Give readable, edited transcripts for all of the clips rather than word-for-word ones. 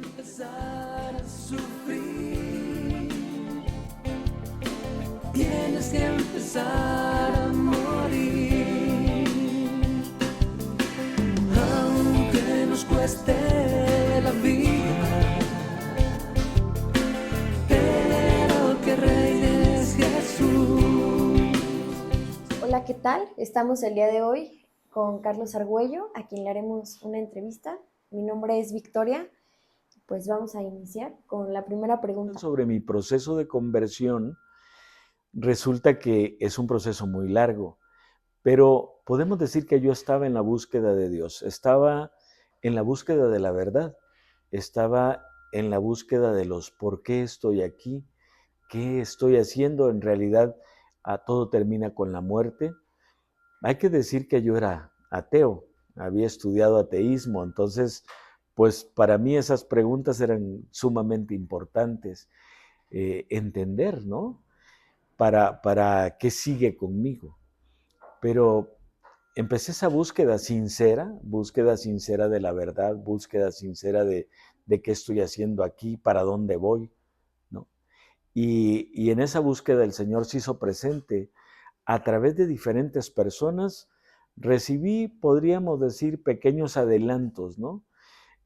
empezar a sufrir, tienes que empezar a morir, aunque nos cueste la vida, pero que reines Jesús. Hola, ¿qué tal? Estamos el día de hoy con Carlos Argüello, a quien le haremos una entrevista. Mi nombre es Victoria. Pues vamos a iniciar con la primera pregunta. Sobre mi proceso de conversión, resulta que es un proceso muy largo, pero podemos decir que yo estaba en la búsqueda de Dios, estaba en la búsqueda de la verdad, estaba en la búsqueda de los por qué estoy aquí, qué estoy haciendo. En realidad, todo termina con la muerte. Hay que decir que yo era ateo, había estudiado ateísmo, entonces, pues para mí esas preguntas eran sumamente importantes. Entender, ¿no? Para qué sigue conmigo. Pero empecé esa búsqueda sincera de la verdad, búsqueda sincera de qué estoy haciendo aquí, para dónde voy, ¿no? Y en esa búsqueda el Señor se hizo presente a través de diferentes personas. Recibí, podríamos decir, pequeños adelantos, ¿no?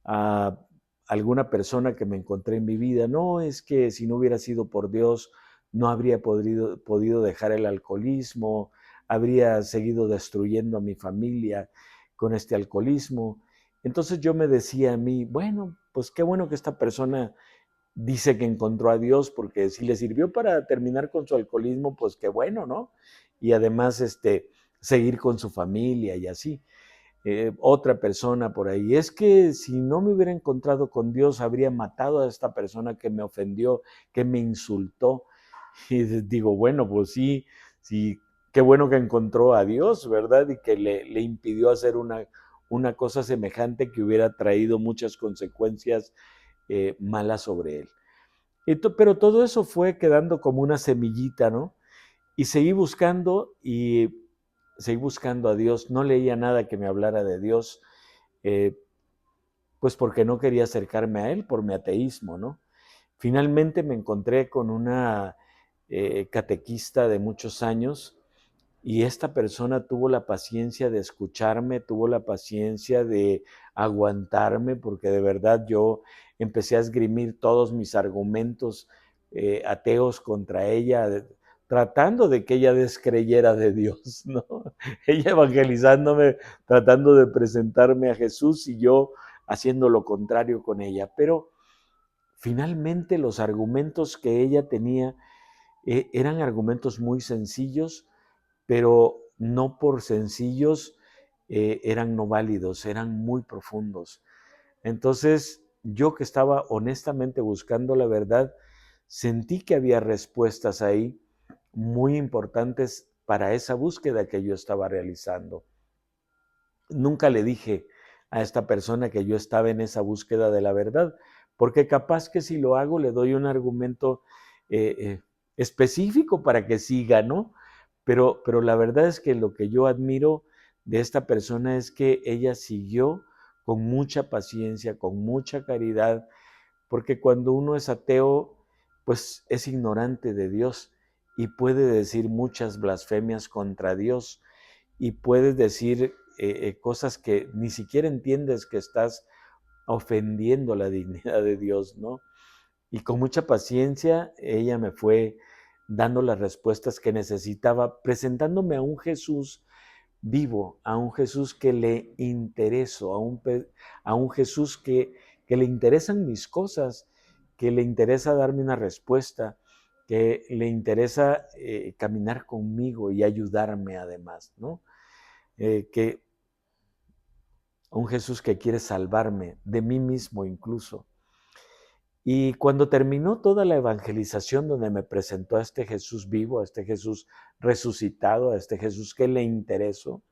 A alguna persona que me encontré en mi vida: no, es que si no hubiera sido por Dios, no habría podido dejar el alcoholismo, habría seguido destruyendo a mi familia con este alcoholismo. Entonces yo me decía a mí, bueno, pues qué bueno que esta persona dice que encontró a Dios, porque si le sirvió para terminar con su alcoholismo, pues qué bueno, ¿no? Y además, seguir con su familia y así. Otra persona por ahí: es que si no me hubiera encontrado con Dios, habría matado a esta persona que me ofendió, que me insultó. Y digo, bueno, pues sí, sí, qué bueno que encontró a Dios, ¿verdad? Y que le impidió hacer una cosa semejante que hubiera traído muchas consecuencias malas sobre él. Pero todo eso fue quedando como una semillita, ¿no? Y seguí buscando a Dios. No leía nada que me hablara de Dios, eh, pues porque no quería acercarme a Él por mi ateísmo, ¿no? Finalmente me encontré con una catequista de muchos años, y esta persona tuvo la paciencia de escucharme, tuvo la paciencia de aguantarme, porque de verdad yo empecé a esgrimir todos mis argumentos ateos contra ella, tratando de que ella descreyera de Dios, ¿no? Ella evangelizándome, tratando de presentarme a Jesús, y yo haciendo lo contrario con ella. Pero finalmente los argumentos que ella tenía eran argumentos muy sencillos, pero no por sencillos eran no válidos, eran muy profundos. Entonces, yo, que estaba honestamente buscando la verdad, sentí que había respuestas ahí muy importantes para esa búsqueda que yo estaba realizando. Nunca le dije a esta persona que yo estaba en esa búsqueda de la verdad, porque capaz que si lo hago le doy un argumento eh, eh, específico para que siga, ¿no? Pero la verdad es que lo que yo admiro de esta persona es que ella siguió con mucha paciencia, con mucha caridad, porque cuando uno es ateo, pues es ignorante de Dios y puede decir muchas blasfemias contra Dios, y puedes decir cosas que ni siquiera entiendes que estás ofendiendo la dignidad de Dios, ¿no? Y con mucha paciencia ella me fue dando las respuestas que necesitaba, presentándome a un Jesús vivo, a un Jesús que le interesó, a un Jesús que le interesan mis cosas, que le interesa darme una respuesta, que le interesa caminar conmigo y ayudarme además, ¿no? Que un Jesús que quiere salvarme de mí mismo incluso. Y cuando terminó toda la evangelización, donde me presentó a este Jesús vivo, a este Jesús resucitado, a este Jesús que le interesó,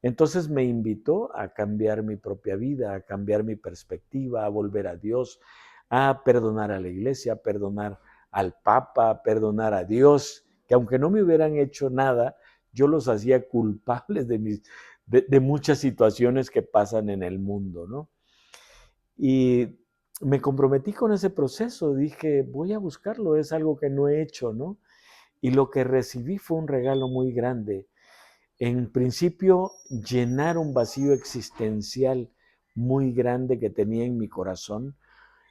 entonces me invitó a cambiar mi propia vida, a cambiar mi perspectiva, a volver a Dios, a perdonar a la iglesia, a perdonar al Papa, a perdonar a Dios, que aunque no me hubieran hecho nada, yo los hacía culpables de muchas situaciones que pasan en el mundo, ¿no? Y me comprometí con ese proceso, dije, voy a buscarlo, es algo que no he hecho, ¿no? Y lo que recibí fue un regalo muy grande. En principio, llenar un vacío existencial muy grande que tenía en mi corazón,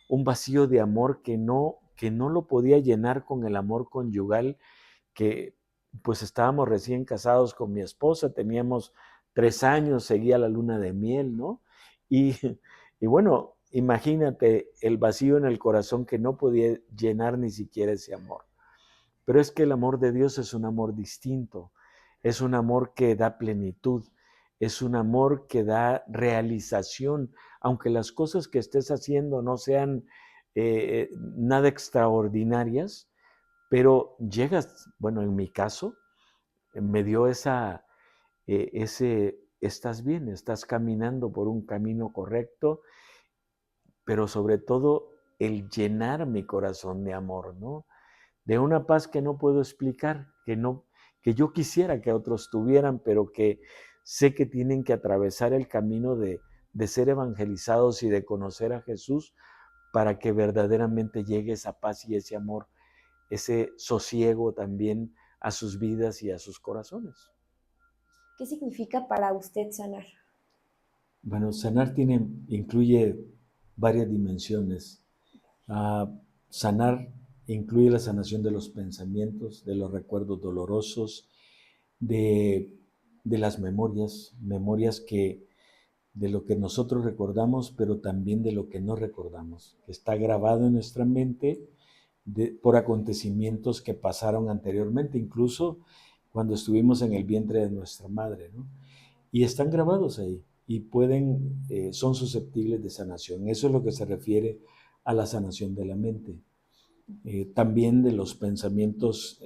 un vacío de amor que no lo podía llenar con el amor conyugal, que pues estábamos recién casados con mi esposa, teníamos 3 años, seguía la luna de miel, ¿no? Y, y bueno, imagínate el vacío en el corazón que no podía llenar ni siquiera ese amor. Pero es que el amor de Dios es un amor distinto, es un amor que da plenitud, es un amor que da realización, aunque las cosas que estés haciendo no sean nada extraordinarias, pero llegas, bueno, en mi caso, me dio estás bien, estás caminando por un camino correcto, pero sobre todo el llenar mi corazón de amor, ¿no? De una paz que no puedo explicar, que yo quisiera que otros tuvieran, pero que sé que tienen que atravesar el camino de ser evangelizados y de conocer a Jesús para que verdaderamente llegue esa paz y ese amor, ese sosiego también a sus vidas y a sus corazones. ¿Qué significa para usted sanar? Bueno, sanar incluye varias dimensiones. Ah, sanar incluye la sanación de los pensamientos, de los recuerdos dolorosos, de, de las memorias que de lo que nosotros recordamos, pero también de lo que no recordamos, que está grabado en nuestra mente por acontecimientos que pasaron anteriormente, incluso cuando estuvimos en el vientre de nuestra madre, ¿no? Y están grabados ahí y son susceptibles de sanación. Eso es lo que se refiere a la sanación de la mente. También de los pensamientos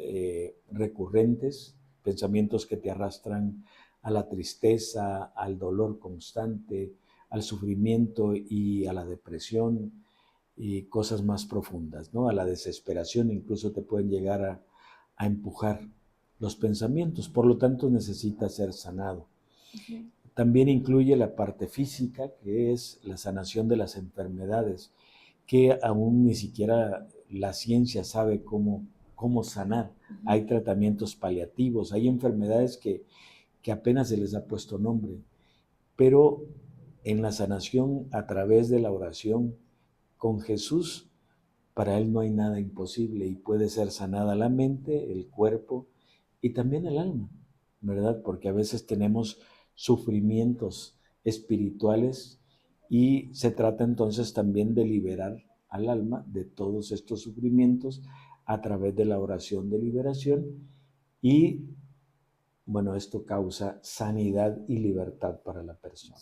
recurrentes, pensamientos que te arrastran a la tristeza, al dolor constante, al sufrimiento y a la depresión y cosas más profundas, ¿no? A la desesperación, incluso te pueden llegar a empujar los pensamientos, por lo tanto necesita ser sanado. Uh-huh. También incluye la parte física, que es la sanación de las enfermedades, que aún ni siquiera la ciencia sabe cómo sanar. Uh-huh. Hay tratamientos paliativos, hay enfermedades que apenas se les ha puesto nombre, pero en la sanación a través de la oración con Jesús, para Él no hay nada imposible y puede ser sanada la mente, el cuerpo y también el alma, ¿verdad? Porque a veces tenemos sufrimientos espirituales y se trata entonces también de liberar al alma de todos estos sufrimientos a través de la oración de liberación y, bueno, esto causa sanidad y libertad para la persona.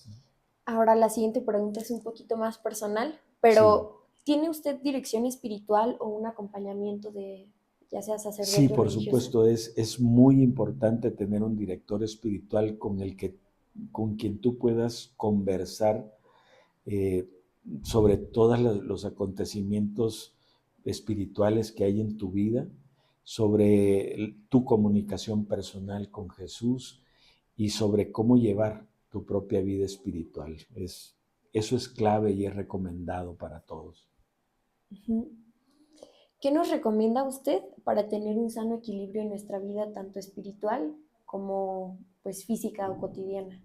Ahora la siguiente pregunta es un poquito más personal, Sí. pero ¿tiene usted dirección espiritual o un acompañamiento de ya sea sacerdote Sí, o por religioso? supuesto, es muy importante tener un director espiritual con quien tú puedas conversar eh, sobre todos los acontecimientos espirituales que hay en tu vida, sobre tu comunicación personal con Jesús y sobre cómo llevar tu propia vida espiritual. Eso es clave y es recomendado para todos. Uh-huh. ¿Qué nos recomienda usted para tener un sano equilibrio en nuestra vida, tanto espiritual como pues física o cotidiana?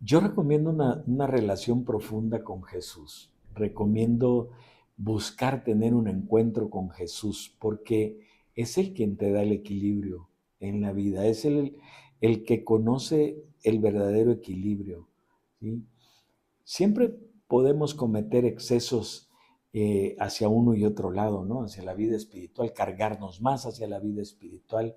Yo recomiendo una relación profunda con Jesús. Recomiendo buscar tener un encuentro con Jesús porque es Él quien te da el equilibrio en la vida. Es el que conoce el verdadero equilibrio, ¿sí? Siempre podemos cometer excesos hacia uno y otro lado, ¿no? Hacia la vida espiritual, cargarnos más hacia la vida espiritual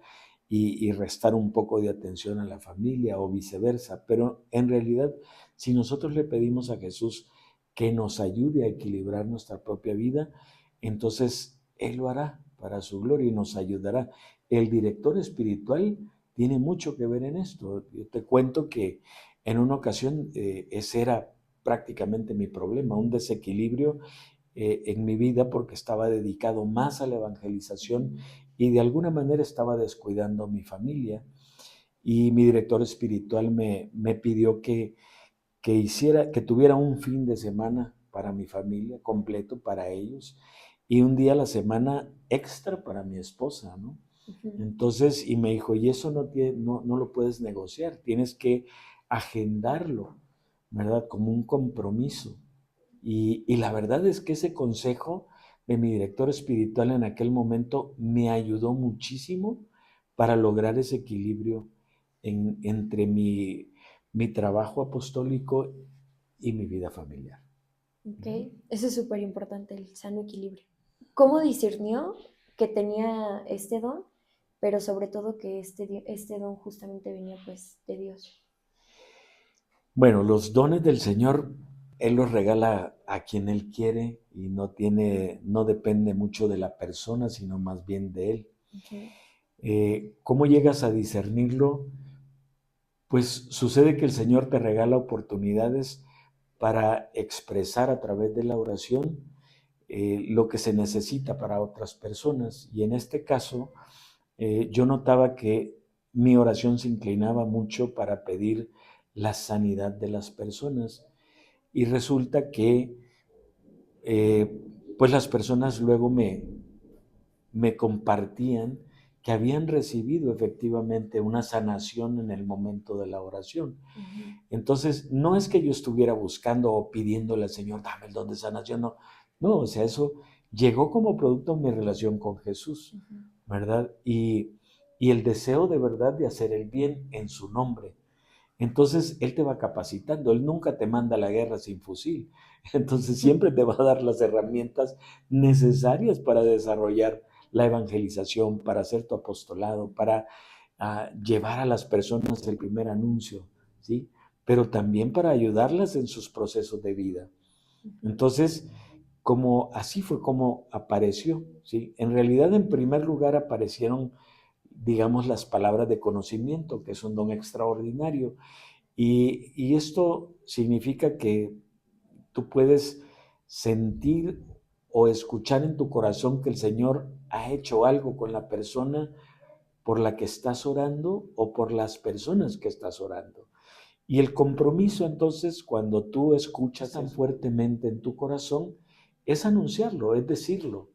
y restar un poco de atención a la familia o viceversa. Pero en realidad, si nosotros le pedimos a Jesús que nos ayude a equilibrar nuestra propia vida, entonces Él lo hará para su gloria y nos ayudará. El director espiritual tiene mucho que ver en esto. Yo te cuento que en una ocasión ese era prácticamente mi problema, un desequilibrio en mi vida porque estaba dedicado más a la evangelización y de alguna manera estaba descuidando a mi familia. Y mi director espiritual me pidió que tuviera un fin de semana para mi familia, completo para ellos, y un día a la semana extra para mi esposa, ¿no? Ujú. Entonces, y me dijo, y eso no lo puedes negociar, tienes que agendarlo, ¿verdad? Como un compromiso. Y la verdad es que ese consejo de mi director espiritual en aquel momento me ayudó muchísimo para lograr ese equilibrio entre mi trabajo apostólico y mi vida familiar. Ok, eso es súper importante, el sano equilibrio. ¿Cómo discernió que tenía este don, pero sobre todo que este don justamente venía pues de Dios? Bueno, los dones del Señor, Él los regala a quien Él quiere y no depende mucho de la persona, sino más bien de Él. Ujú. ¿Cómo llegas a discernirlo? Pues sucede que el Señor te regala oportunidades para expresar a través de la oración lo que se necesita para otras personas. Y en este caso, yo notaba que mi oración se inclinaba mucho para pedir la sanidad de las personas. Y resulta que, eh, pues las personas luego me compartían que habían recibido efectivamente una sanación en el momento de la oración. Ujú. Entonces, no es que yo estuviera buscando o pidiéndole al Señor, dame el don de sanación, no. No, o sea, eso llegó como producto de mi relación con Jesús, Ujú. ¿verdad? Y el deseo de verdad de hacer el bien en su nombre. Entonces, Él te va capacitando, Él nunca te manda a la guerra sin fusil. Entonces, siempre te va a dar las herramientas necesarias para desarrollar la evangelización, para hacer tu apostolado, para llevar a las personas el primer anuncio, ¿sí? Pero también para ayudarlas en sus procesos de vida. Ujú. Entonces, como así fue como apareció, ¿sí? En realidad, en primer lugar, aparecieron, digamos, las palabras de conocimiento, que es un don extraordinario. Y esto significa que tú puedes sentir o escuchar en tu corazón que el Señor ha hecho algo con la persona por la que estás orando o por las personas que estás orando. Y el compromiso entonces, cuando tú escuchas tan fuertemente en tu corazón, es anunciarlo, es decirlo.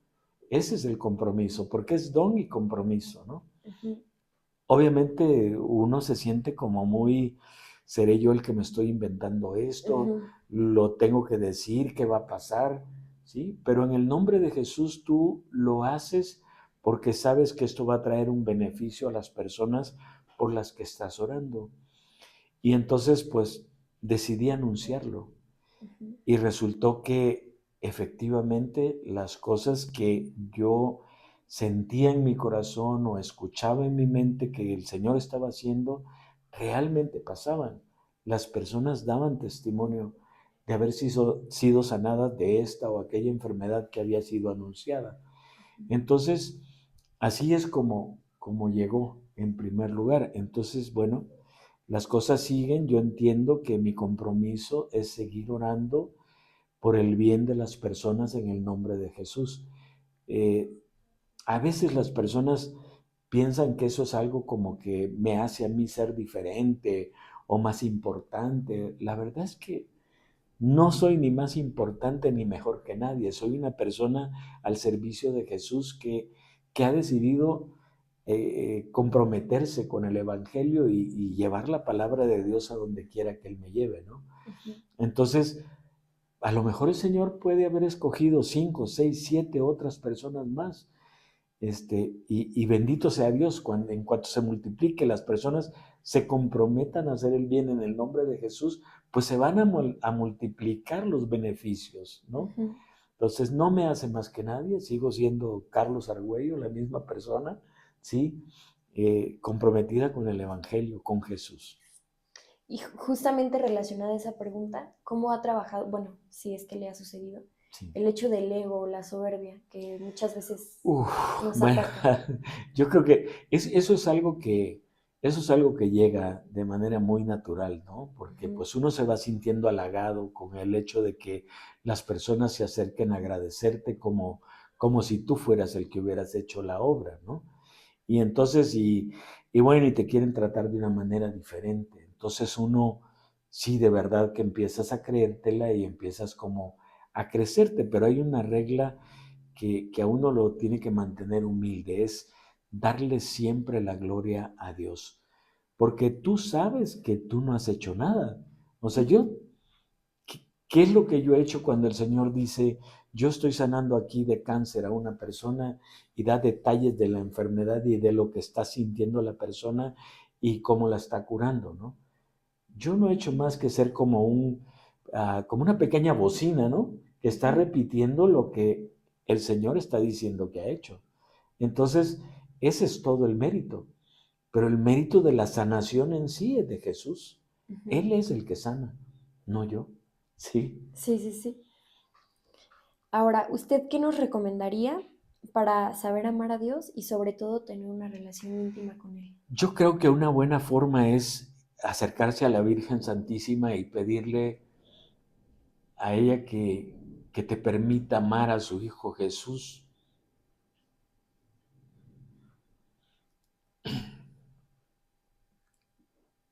Ese es el compromiso, porque es don y compromiso, ¿no? Ujú. Obviamente uno se siente como muy, ¿seré yo el que me estoy inventando esto? Ujú. ¿Lo tengo que decir? ¿Qué va a pasar? ¿Sí? Pero en el nombre de Jesús tú lo haces porque sabes que esto va a traer un beneficio a las personas por las que estás orando. Y entonces pues decidí anunciarlo Ujú. y resultó que efectivamente las cosas que yo sentía en mi corazón o escuchaba en mi mente que el Señor estaba haciendo, realmente pasaban. Las personas daban testimonio de haber sido sanadas de esta o aquella enfermedad que había sido anunciada. Entonces, así es como llegó en primer lugar. Entonces, bueno, las cosas siguen. Yo entiendo que mi compromiso es seguir orando por el bien de las personas en el nombre de Jesús. Eh, a veces las personas piensan que eso es algo como que me hace a mí ser diferente o más importante. La verdad es que no soy ni más importante ni mejor que nadie. Soy una persona al servicio de Jesús que ha decidido comprometerse con el Evangelio y llevar la palabra de Dios a donde quiera que Él me lleve, ¿no? Ujú. Entonces, a lo mejor el Señor puede haber escogido 5, 6, 7 otras personas más. Y bendito sea Dios cuando, en cuanto se multiplique, las personas se comprometan a hacer el bien en el nombre de Jesús, pues se van a multiplicar los beneficios, ¿no? Ujú. Entonces no me hace más que nadie, sigo siendo Carlos Argüello, la misma persona, ¿sí? Comprometida con el Evangelio, con Jesús. Y justamente relacionada a esa pregunta, ¿cómo ha trabajado, bueno, si es que le ha sucedido, Sí. el hecho del ego, la soberbia, que muchas veces Uf, nos bueno, ataca? yo creo que eso es algo que llega de manera muy natural, ¿no? Porque Ujú. pues uno se va sintiendo halagado con el hecho de que las personas se acerquen a agradecerte como si tú fueras el que hubieras hecho la obra, ¿no? Y entonces, y bueno, y te quieren tratar de una manera diferente. Entonces uno sí, de verdad que empiezas a creértela y empiezas como a crecerte, pero hay una regla que a uno lo tiene que mantener humilde, es darle siempre la gloria a Dios, porque tú sabes que tú no has hecho nada. O sea, ¿qué es lo que yo he hecho cuando el Señor dice, yo estoy sanando aquí de cáncer a una persona y da detalles de la enfermedad y de lo que está sintiendo la persona y cómo la está curando, ¿no? Yo no he hecho más que ser como como una pequeña bocina, ¿no? Que está repitiendo lo que el Señor está diciendo que ha hecho. Entonces, ese es todo el mérito. Pero el mérito de la sanación en sí es de Jesús. Él es el que sana, no yo. Sí. Sí, sí, sí. Ahora, ¿usted qué nos recomendaría para saber amar a Dios y sobre todo tener una relación íntima con Él? Yo creo que una buena forma es acercarse a la Virgen Santísima y pedirle a ella que te permita amar a su Hijo Jesús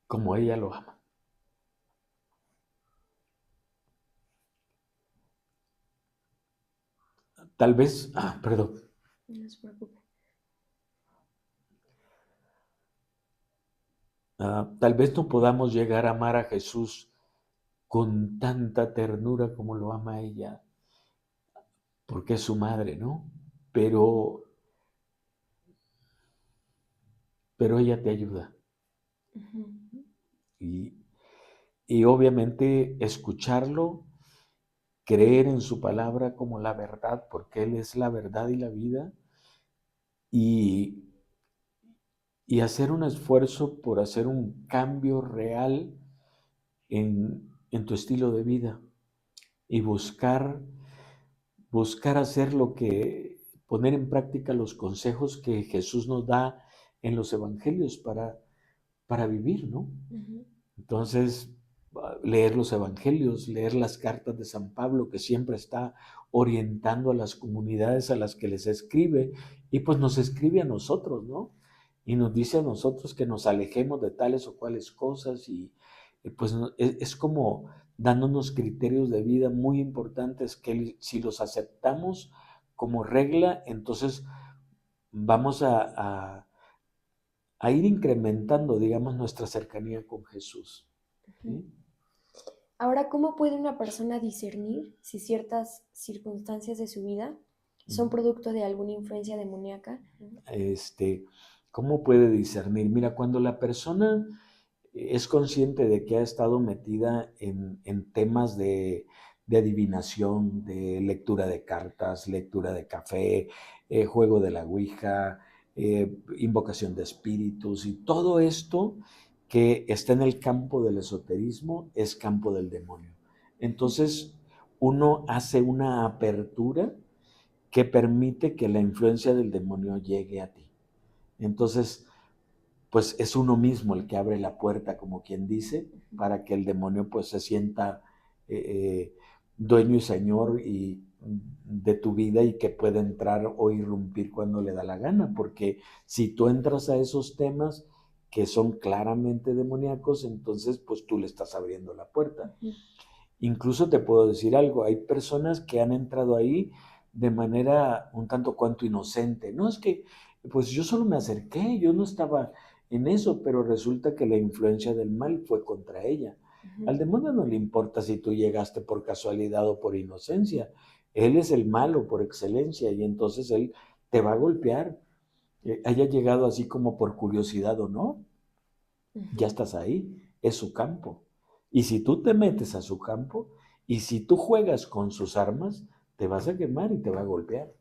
como ella lo ama. Tal vez, perdón, No se preocupe. tal vez no podamos llegar a amar a Jesús con tanta ternura como lo ama ella, porque es su madre, ¿no? Pero, pero ella te ayuda. Ujú. Y, y obviamente escucharlo, creer en su palabra como la verdad, porque Él es la verdad y la vida, y, y hacer un esfuerzo por hacer un cambio real en tu estilo de vida y buscar hacer poner en práctica los consejos que Jesús nos da en los evangelios para vivir, ¿no? Ujú. Entonces, leer los evangelios, leer las cartas de San Pablo, que siempre está orientando a las comunidades a las que les escribe, y pues nos escribe a nosotros, ¿no? Y nos dice a nosotros que nos alejemos de tales o cuales cosas, y pues es como dándonos criterios de vida muy importantes que si los aceptamos como regla, entonces vamos a ir incrementando, digamos, nuestra cercanía con Jesús. Ujú. ¿Sí? Ahora, ¿cómo puede una persona discernir si ciertas circunstancias de su vida son producto de alguna influencia demoníaca? Este, ¿Cómo puede discernir? Mira, cuando la persona es consciente de que ha estado metida en temas de adivinación, de lectura de cartas, lectura de café, juego de la ouija, invocación de espíritus y todo esto que está en el campo del esoterismo es campo del demonio. Entonces, uno hace una apertura que permite que la influencia del demonio llegue a ti. Entonces, pues es uno mismo el que abre la puerta, como quien dice, para que el demonio pues se sienta dueño y señor de tu vida y que pueda entrar o irrumpir cuando le da la gana, porque si tú entras a esos temas que son claramente demoníacos, entonces pues tú le estás abriendo la puerta. Ujú. Incluso te puedo decir algo, hay personas que han entrado ahí de manera un tanto cuanto inocente. No es que, pues yo solo me acerqué, yo no estaba en eso, pero resulta que la influencia del mal fue contra ella. Al Ujú. demonio no le importa si tú llegaste por casualidad o por inocencia. Él es el malo por excelencia y entonces él te va a golpear. Haya llegado así como por curiosidad o no, ya Ujú. estás ahí, es su campo. Y si tú te metes a su campo y si tú juegas con sus armas, te vas a quemar y te va a golpear.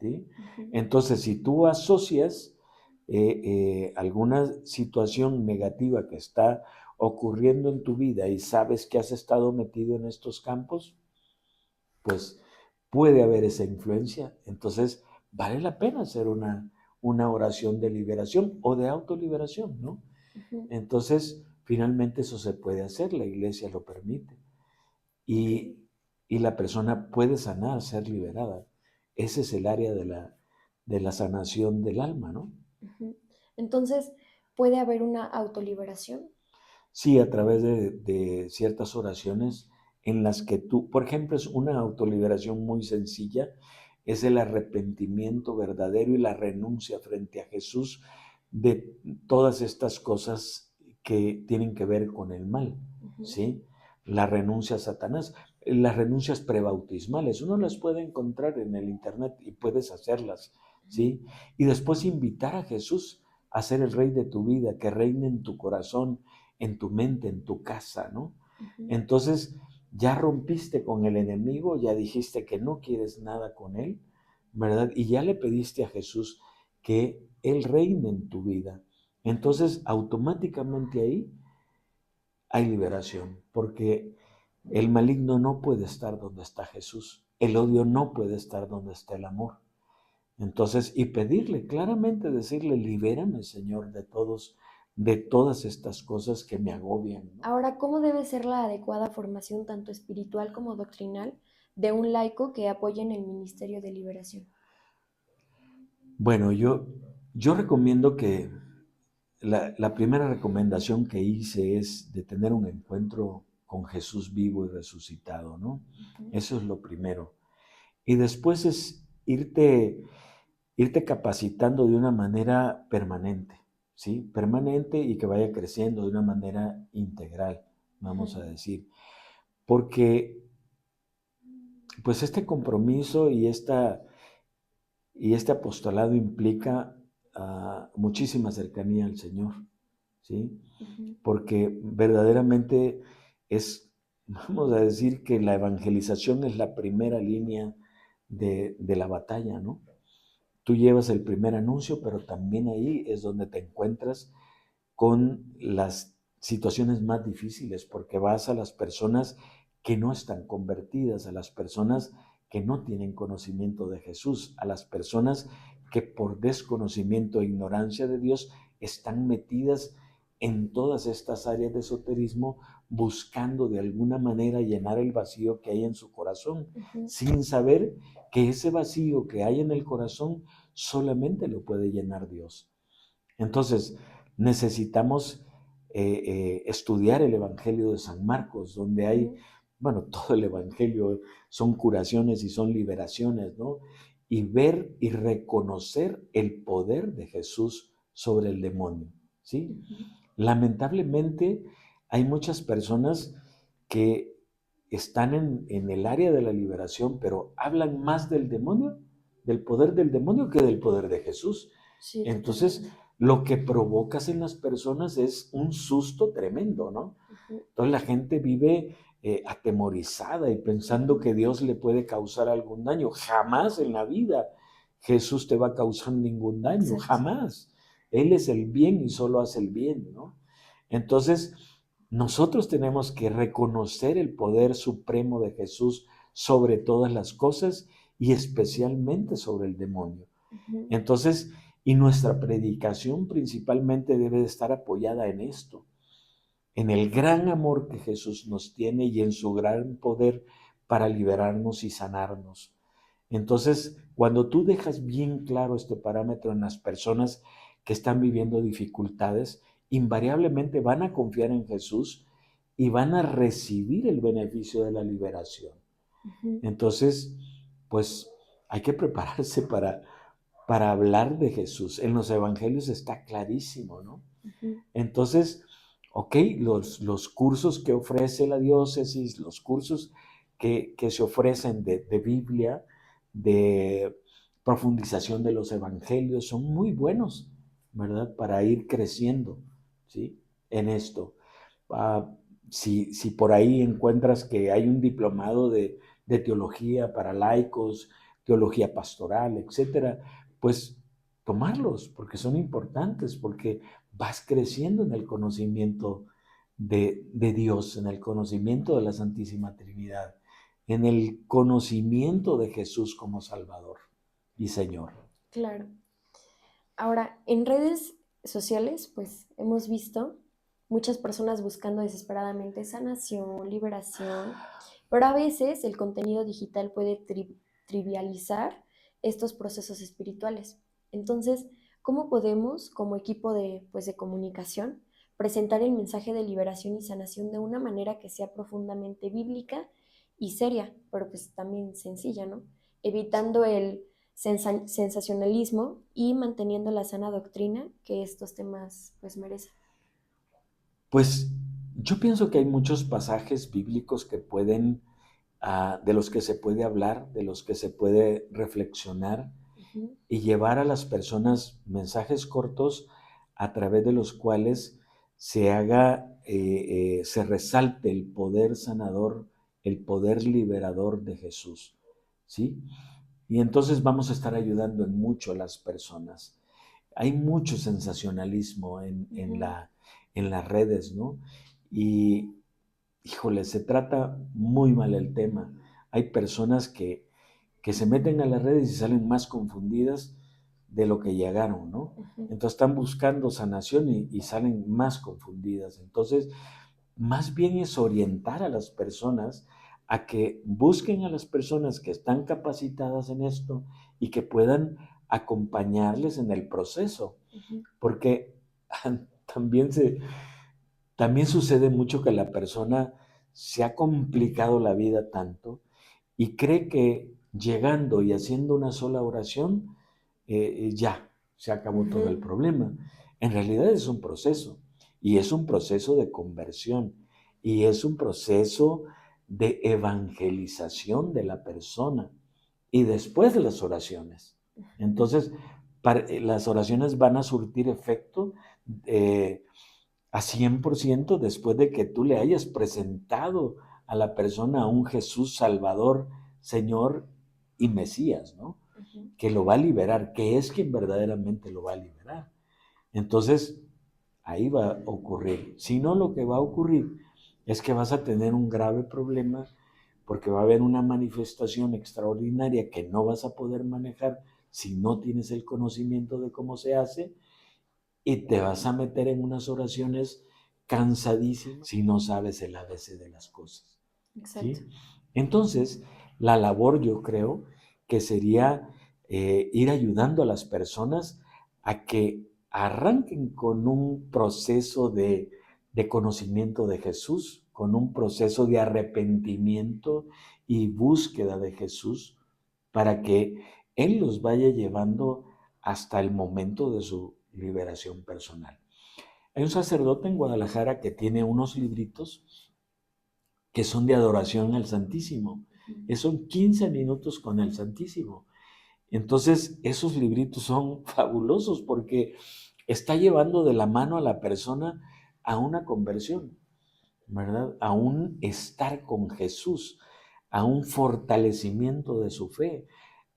¿Sí? Ujú. Entonces, si tú asocias alguna situación negativa que está ocurriendo en tu vida y sabes que has estado metido en estos campos, pues puede haber esa influencia. Entonces, vale la pena hacer una oración de liberación o de autoliberación, ¿no? Ujú. Entonces, finalmente eso se puede hacer, la iglesia lo permite. Ok. Y la persona puede sanar, ser liberada. Ese es el área de la sanación del alma, ¿no? Ujú. Entonces, ¿puede haber una autoliberación? Sí, a través de ciertas oraciones en las que tú, por ejemplo, es una autoliberación muy sencilla, es el arrepentimiento verdadero y la renuncia frente a Jesús de todas estas cosas que tienen que ver con el mal, ¿sí? La renuncia a Satanás, las renuncias prebautismales, uno las puede encontrar en el internet y puedes hacerlas, ¿sí? Y después invitar a Jesús a ser el rey de tu vida, que reine en tu corazón, en tu mente, en tu casa, ¿no? Entonces, ya rompiste con el enemigo, ya dijiste que no quieres nada con él, ¿verdad? Y ya le pediste a Jesús que él reine en tu vida. Entonces, automáticamente ahí hay liberación, porque el maligno no puede estar donde está Jesús, el odio no puede estar donde está el amor. Entonces, y pedirle, claramente decirle, libérame, Señor, de todas estas cosas que me agobian, ¿no? Ahora, ¿cómo debe ser la adecuada formación tanto espiritual como doctrinal de un laico que apoye en el ministerio de liberación? Bueno, yo recomiendo que la primera recomendación que hice es de tener un encuentro con Jesús vivo y resucitado, ¿no? Eso es lo primero. Y después es irte capacitando de una manera permanente, ¿sí? Permanente y que vaya creciendo de una manera integral, vamos a decir. Porque pues este compromiso y este apostolado implica muchísima cercanía al Señor, ¿sí? Porque verdaderamente vamos a decir que la evangelización es la primera línea de la batalla, ¿no? Tú llevas el primer anuncio, pero también ahí es donde te encuentras con las situaciones más difíciles, porque vas a las personas que no están convertidas, a las personas que no tienen conocimiento de Jesús, a las personas que por desconocimiento e ignorancia de Dios están metidas en todas estas áreas de esoterismo, buscando de alguna manera llenar el vacío que hay en su corazón, sin saber que ese vacío que hay en el corazón solamente lo puede llenar Dios. Entonces, necesitamos estudiar el Evangelio de San Marcos, donde hay, bueno, todo el Evangelio son curaciones y son liberaciones, ¿no? Y ver y reconocer el poder de Jesús sobre el demonio, ¿sí? Lamentablemente, hay muchas personas que están en el área de la liberación, pero hablan más del demonio, del poder del demonio, que del poder de Jesús. Sí, Entonces, totalmente. lo que provocas en las personas es un susto tremendo, ¿no? Entonces la gente vive atemorizada y pensando que Dios le puede causar algún daño. Jamás en la vida Jesús te va a causar ningún daño, Exacto. jamás. Él es el bien y solo hace el bien, ¿no? Entonces, nosotros tenemos que reconocer el poder supremo de Jesús sobre todas las cosas y especialmente sobre el demonio. Entonces, y nuestra predicación principalmente debe de estar apoyada en esto, en el gran amor que Jesús nos tiene y en su gran poder para liberarnos y sanarnos. Entonces, cuando tú dejas bien claro este parámetro en las personas que están viviendo dificultades, invariablemente van a confiar en Jesús y van a recibir el beneficio de la liberación. Entonces, pues hay que prepararse para hablar de Jesús. En los evangelios está clarísimo, ¿no? Entonces, ok, los cursos que ofrece la diócesis, los cursos que se ofrecen de Biblia, de profundización de los evangelios, son muy buenos, ¿verdad? Para ir creciendo, ¿sí? En esto. Uh, si por ahí encuentras que hay un diplomado de teología para laicos, teología pastoral, etcétera, pues tomarlos, porque son importantes, porque vas creciendo en el conocimiento de Dios, en el conocimiento de la Santísima Trinidad, en el conocimiento de Jesús como Salvador y Señor. Claro. Ahora, en redes sociales, pues hemos visto muchas personas buscando desesperadamente sanación, liberación, pero a veces el contenido digital puede trivializar estos procesos espirituales. Entonces, ¿cómo podemos, como equipo de, pues, de comunicación, presentar el mensaje de liberación y sanación de una manera que sea profundamente bíblica y seria, pero pues también sencilla, ¿no? Evitando el sensacionalismo y manteniendo la sana doctrina que estos temas pues merecen. Pues yo pienso que hay muchos pasajes bíblicos que pueden, de los que se puede hablar, de los que se puede reflexionar Ujú, y llevar a las personas mensajes cortos a través de los cuales se haga, se resalte el poder sanador, el poder liberador de Jesús, ¿sí? Y entonces vamos a estar ayudando en mucho a las personas. Hay mucho sensacionalismo ujú, en las redes, ¿no? Y, híjole, se trata muy mal el tema. Hay personas que se meten a las redes y salen más confundidas de lo que llegaron, ¿no? ujú, Entonces están buscando sanación y salen más confundidas. Entonces, más bien es orientar a las personas a que busquen a las personas que están capacitadas en esto y que puedan acompañarles en el proceso, ujú, porque también también sucede mucho que la persona se ha complicado la vida tanto y cree que llegando y haciendo una sola oración, ya se acabó todo el ujú, problema. En realidad es un proceso y es un proceso de conversión y es un proceso de evangelización de la persona y después de las oraciones. ujú. Entonces, las oraciones van a surtir efecto eh, a 100% después de que tú le hayas presentado a la persona a un Jesús Salvador, Señor y Mesías, ¿no? Ujú, Que lo va a liberar, que es quien verdaderamente lo va a liberar. Entonces, ahí va a ocurrir. Si no, lo que va a ocurrir es que vas a tener un grave problema porque va a haber una manifestación extraordinaria que no vas a poder manejar si no tienes el conocimiento de cómo se hace y te vas a meter en unas oraciones cansadísimas si no sabes el ABC de las cosas, exacto. ¿sí? Entonces, la labor yo creo que sería ir ayudando a las personas a que arranquen con un proceso de conocimiento de Jesús, con un proceso de arrepentimiento y búsqueda de Jesús, para que Él los vaya llevando hasta el momento de su liberación personal. Hay un sacerdote en Guadalajara que tiene unos libritos que son de adoración al Santísimo. Ujú, Son 15 minutos con el Santísimo. Entonces, esos libritos son fabulosos porque está llevando de la mano a la persona a una conversión, ¿verdad? A un estar con Jesús, a un fortalecimiento de su fe,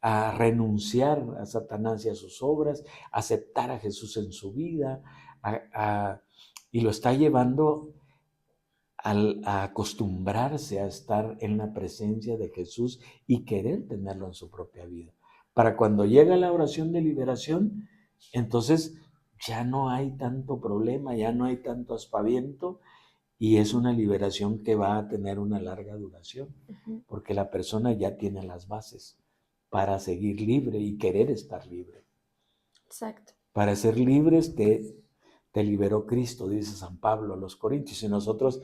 a renunciar a Satanás y a sus obras, a aceptar a Jesús en su vida, a- a- y lo está llevando a acostumbrarse a estar en la presencia de Jesús y querer tenerlo en su propia vida. Para cuando llega la oración de liberación, entonces ya no hay tanto problema, ya no hay tanto aspaviento y es una liberación que va a tener una larga duración, ujú, porque la persona ya tiene las bases para seguir libre y querer estar libre. exacto. Para ser libres te liberó Cristo, dice San Pablo a los Corintios. Y nosotros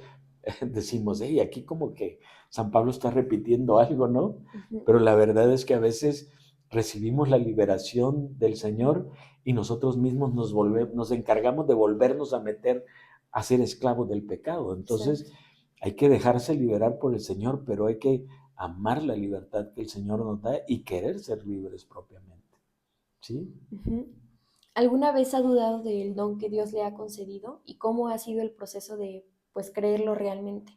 decimos, hey, aquí como que San Pablo está repitiendo algo, ¿no? Ujú, Pero la verdad es que a veces recibimos la liberación del Señor y nosotros mismos nos encargamos de volvernos a meter a ser esclavos del pecado. Entonces exacto. hay que dejarse liberar por el Señor, pero hay que amar la libertad que el Señor nos da y querer ser libres propiamente. ¿Sí? Ujú. ¿Alguna vez ha dudado del don que Dios le ha concedido y cómo ha sido el proceso de, pues, creerlo realmente?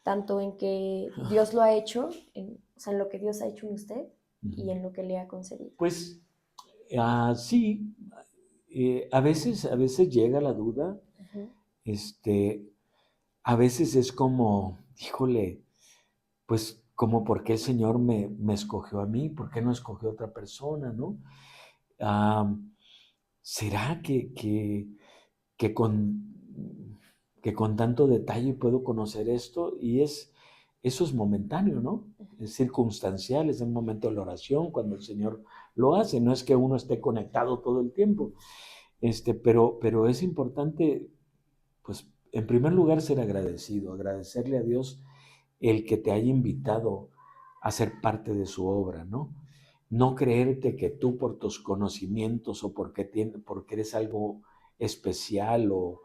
Tanto en que Dios lo ha hecho, o sea, en lo que Dios ha hecho en usted y en lo que le ha concedido. Pues sí, a veces llega la duda, Ujú, este, a veces es como, híjole, pues como por qué el Señor me escogió a mí, por qué no escogió a otra persona, ¿no? Ah, ¿Será que que con tanto detalle puedo conocer esto? Eso es momentáneo, ¿no? ujú, Es circunstancial, es el momento de la oración, cuando el Señor lo hace, no es que uno esté conectado todo el tiempo, pero es importante pues en primer lugar ser agradecido, agradecerle a Dios el que te haya invitado a ser parte de su obra, ¿no? No creerte que tú por tus conocimientos o porque eres algo especial o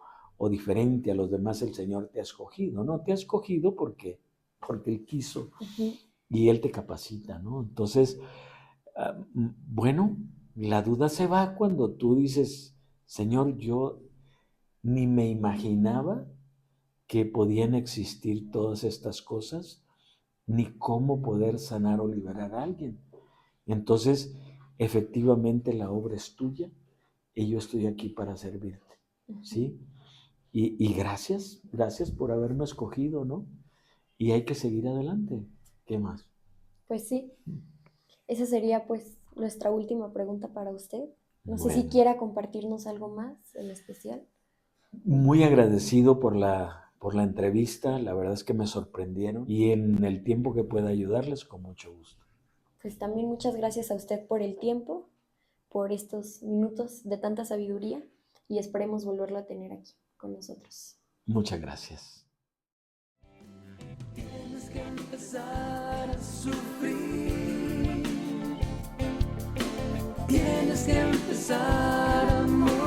diferente a los demás, el Señor te ha escogido, ¿no? Te ha escogido porque Él quiso Ujú. y Él te capacita, ¿no? Entonces, bueno, la duda se va cuando tú dices, Señor, yo ni me imaginaba que podían existir todas estas cosas, ni cómo poder sanar o liberar a alguien. Entonces, efectivamente la obra es tuya y yo estoy aquí para servirte, Ujú. ¿sí? Y gracias por haberme escogido, ¿no? Y hay que seguir adelante. ¿Qué más? Pues sí, esa sería pues nuestra última pregunta para usted. No sé si Bueno, quiera compartirnos algo más en especial. muy agradecido por la entrevista, la verdad es que me sorprendieron y en el tiempo que pueda ayudarles, con mucho gusto. Pues también muchas gracias a usted por el tiempo, por estos minutos de tanta sabiduría y esperemos volverlo a tener aquí con nosotros. Muchas gracias. Tienes que empezar a sufrir. Tienes que empezar a morir.